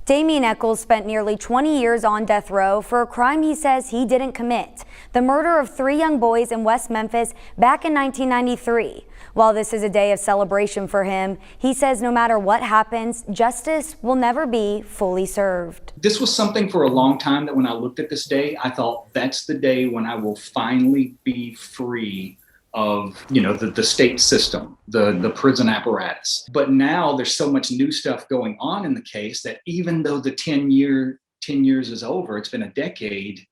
Damien Echols spent nearly 20 years on death row for a crime he says he didn't commit: the murder of 3 young boys in West Memphis back in 1993. While this is a day of celebration for him, he says no matter what happens, justice will never be fully served. This was something for a long time that when I looked at this day, I thought that's the day when I will finally be free of, the state system, the prison apparatus. But now there's so much new stuff going on in the case that even though the 10 years is over, it's been a decade,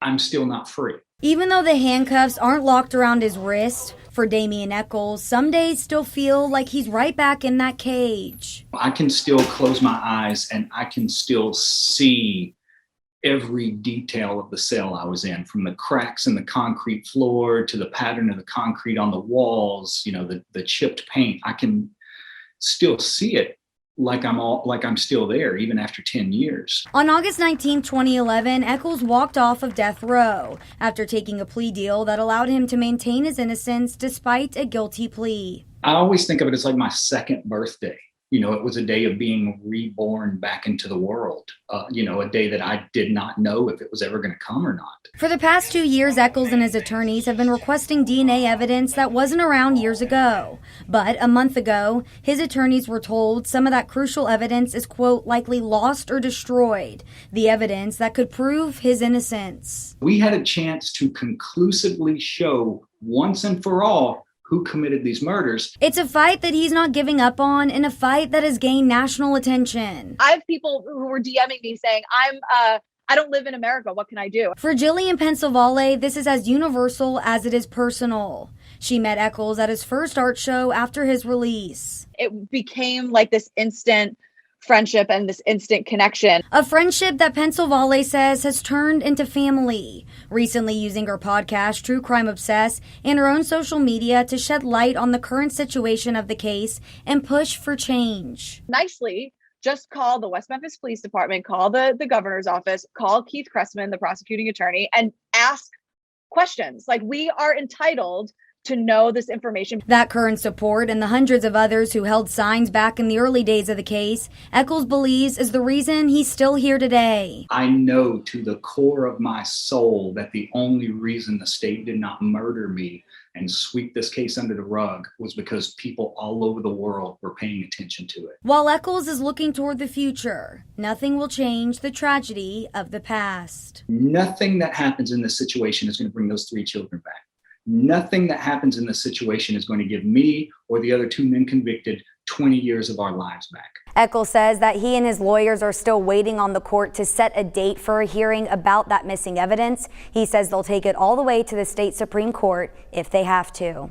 I'm still not free. Even though the handcuffs aren't locked around his wrist, for Damien Echols, some days still feel like he's right back in that cage. I can still close my eyes and I can still see every detail of the cell I was in, from the cracks in the concrete floor to the pattern of the concrete on the walls, the chipped paint. I can still see it like I'm still there, even after 10 years. On August 19, 2011, Echols walked off of death row after taking a plea deal that allowed him to maintain his innocence despite a guilty plea. I always think of it as like my second birthday. It was a day of being reborn back into the world. A day that I did not know if it was ever going to come or not. For the past 2 years, Echols and his attorneys have been requesting DNA evidence that wasn't around years ago. But a month ago, his attorneys were told some of that crucial evidence is, quote, likely lost or destroyed. The evidence that could prove his innocence. We had a chance to conclusively show once and for all who committed these murders. It's a fight that he's not giving up on, and a fight that has gained national attention. I have people who were DMing me saying, I don't live in America. What can I do? For Jillian Pensavalli, this is as universal as it is personal. She met Echols at his first art show after his release. It became like this instant friendship and this instant connection. A friendship that Pensavalli says has turned into family, recently using her podcast, True Crime Obsessed, and her own social media to shed light on the current situation of the case and push for change. Nicely, just call the West Memphis Police Department, call the governor's office, call Keith Cressman, the prosecuting attorney, and ask questions. Like, we are entitled to know this information. That current support and the hundreds of others who held signs back in the early days of the case, Echols believes is the reason he's still here today. I know to the core of my soul that the only reason the state did not murder me and sweep this case under the rug was because people all over the world were paying attention to it. While Echols is looking toward the future, nothing will change the tragedy of the past. Nothing that happens in this situation is going to bring those 3 children back. Nothing that happens in this situation is going to give me or the other 2 men convicted 20 years of our lives back. Echols says that he and his lawyers are still waiting on the court to set a date for a hearing about that missing evidence. He says they'll take it all the way to the state Supreme Court if they have to.